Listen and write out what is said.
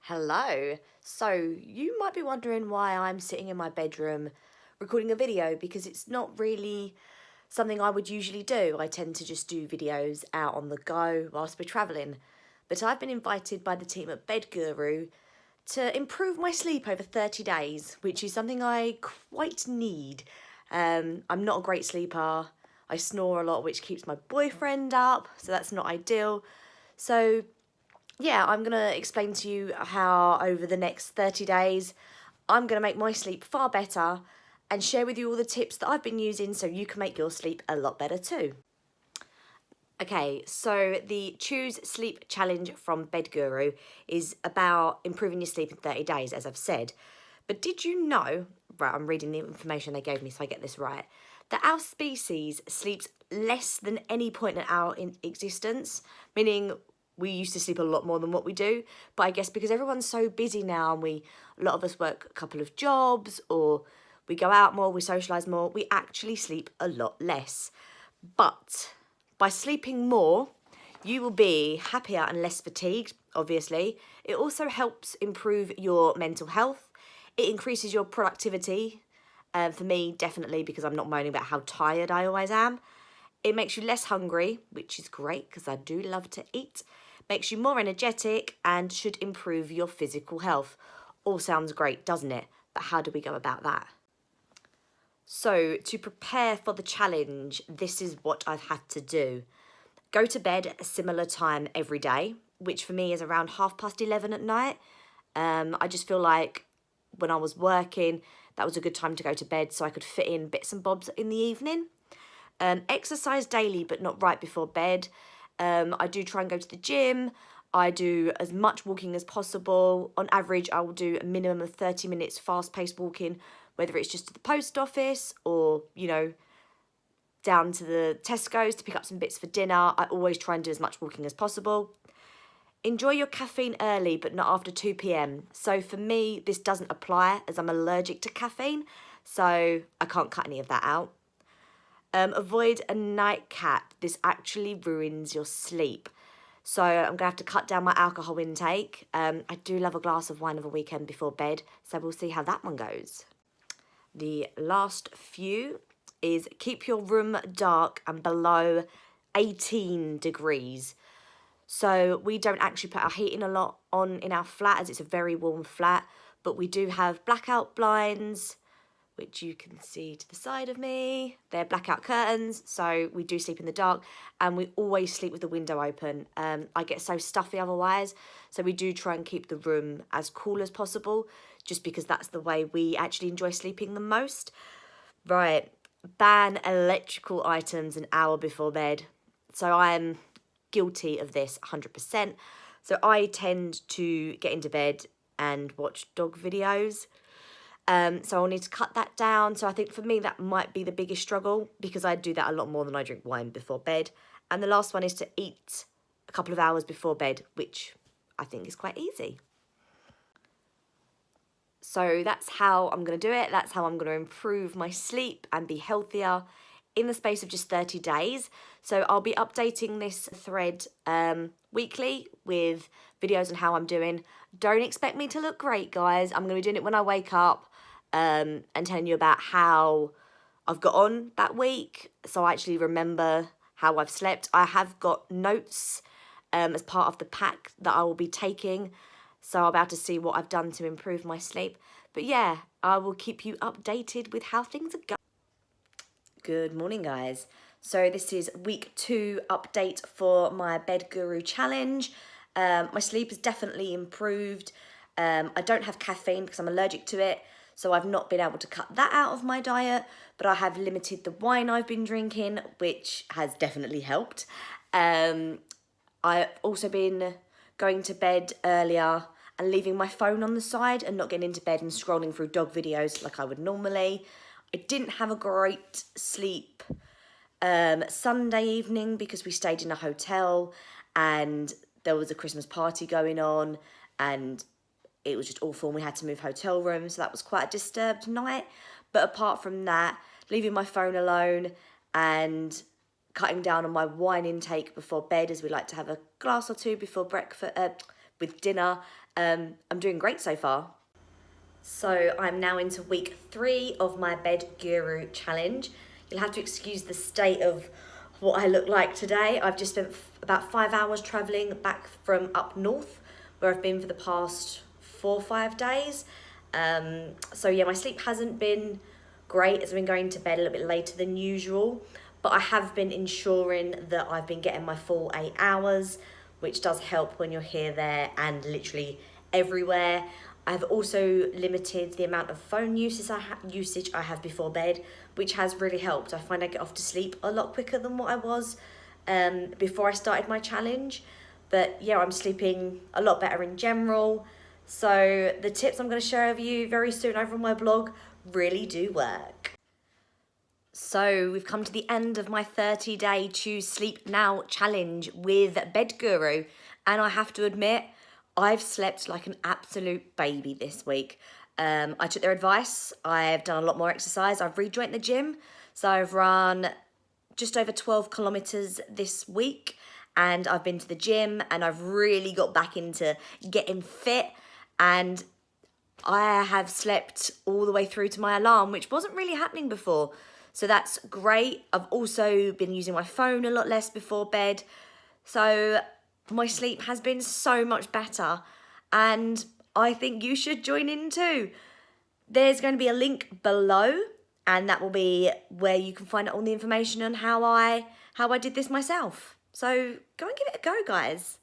Hello. So, you might be wondering why I'm sitting in my bedroom recording a video because it's not really something I would usually do. I tend to just do videos out on the go whilst we're travelling. But I've been invited by the team at Bed Guru to improve my sleep over 30 days, which is something I quite need. I'm not a great sleeper. I snore a lot, which keeps my boyfriend up, so that's not ideal. So yeah, I'm going to explain to you how over the next 30 days, I'm going to make my sleep far better and share with you all the tips that I've been using so you can make your sleep a lot better too. Okay, so the Choose Sleep Challenge from Bed Guru is about improving your sleep in 30 days, as I've said. But did you know, right, I'm reading the information they gave me so I get this right, that our species sleeps less than any point in our existence, meaning we used to sleep a lot more than what we do. But I guess because everyone's so busy now and a lot of us work a couple of jobs or we go out more, we socialise more, we actually sleep a lot less. But by sleeping more, you will be happier and less fatigued, obviously. It also helps improve your mental health. It increases your productivity. For me, definitely, because I'm not moaning about how tired I always am. It makes you less hungry, which is great because I do love to eat. Makes you more energetic and should improve your physical health. All sounds great, doesn't it? But how do we go about that? So, to prepare for the challenge, this is what I've had to do. Go to bed at a similar time every day, which for me is around 11:30 at night. I just feel like when I was working, that was a good time to go to bed so I could fit in bits and bobs in the evening. Exercise daily, but not right before bed. I do try and go to the gym. I do as much walking as possible. On average, I will do a minimum of 30 minutes fast-paced walking, whether it's just to the post office or, down to the Tesco's to pick up some bits for dinner. I always try and do as much walking as possible. Enjoy your caffeine early, but not after 2 p.m. So for me, this doesn't apply as I'm allergic to caffeine, so I can't cut any of that out. Avoid a nightcap. This actually ruins your sleep. So I'm going to have to cut down my alcohol intake. I do love a glass of wine of a weekend before bed, so we'll see how that one goes. The last few is keep your room dark and below 18 degrees. So we don't actually put our heating a lot on in our flat as it's a very warm flat, but we do have blackout blinds, which you can see to the side of me. They're blackout curtains, so we do sleep in the dark, and we always sleep with the window open. I get so stuffy otherwise, so we do try and keep the room as cool as possible, just because that's the way we actually enjoy sleeping the most. Right, ban electrical items an hour before bed. So I'm guilty of this 100%. So I tend to get into bed and watch dog videos. So I'll need to cut that down. So I think for me, that might be the biggest struggle because I do that a lot more than I drink wine before bed. And the last one is to eat a couple of hours before bed, which I think is quite easy. So that's how I'm going to do it. That's how I'm going to improve my sleep and be healthier in the space of just 30 days. So I'll be updating this thread weekly with videos on how I'm doing. Don't expect me to look great, guys. I'm going to be doing it when I wake up and telling you about how I've got on that week. So I actually remember how I've slept. I have got notes as part of the pack that I will be taking. So I'll be able to see what I've done to improve my sleep. But yeah, I will keep you updated with how things are going. Good morning, guys. So this is week 2 update for my Bed Guru challenge. My sleep has definitely improved. I don't have caffeine because I'm allergic to it, so I've not been able to cut that out of my diet, but I have limited the wine I've been drinking, which has definitely helped. I've also been going to bed earlier and leaving my phone on the side and not getting into bed and scrolling through dog videos like I would normally. I didn't have a great sleep Sunday evening because we stayed in a hotel and there was a Christmas party going on and it was just awful and we had to move hotel rooms, so that was quite a disturbed night. But apart from that, leaving my phone alone and cutting down on my wine intake before bed, as we like to have a glass or two before breakfast, with dinner. I'm doing great so far. So I'm now into week 3 of my Bed Guru challenge. You'll have to excuse the state of what I look like today. I've just spent about 5 hours traveling back from up north, where I've been for the past 4 or 5 days. So yeah, my sleep hasn't been great as I've been going to bed a little bit later than usual, but I have been ensuring that I've been getting my full 8 hours, which does help when you're here, there, and literally everywhere. I've also limited the amount of phone usage I have before bed, which has really helped. I find I get off to sleep a lot quicker than what I was before I started my challenge. But yeah, I'm sleeping a lot better in general. So the tips I'm going to share with you very soon over on my blog really do work. So we've come to the end of my 30-day Choose Sleep Now challenge with Bed Guru, and I have to admit, I've slept like an absolute baby this week. I took their advice. I've done a lot more exercise. I've rejoined the gym. So I've run just over 12 kilometers this week, and I've been to the gym, and I've really got back into getting fit, and I have slept all the way through to my alarm, which wasn't really happening before. So that's great. I've also been using my phone a lot less before bed. So my sleep has been so much better, and I think you should join in too. There's going to be a link below, and that will be where you can find out all the information on how I did this myself. So go and give it a go, guys.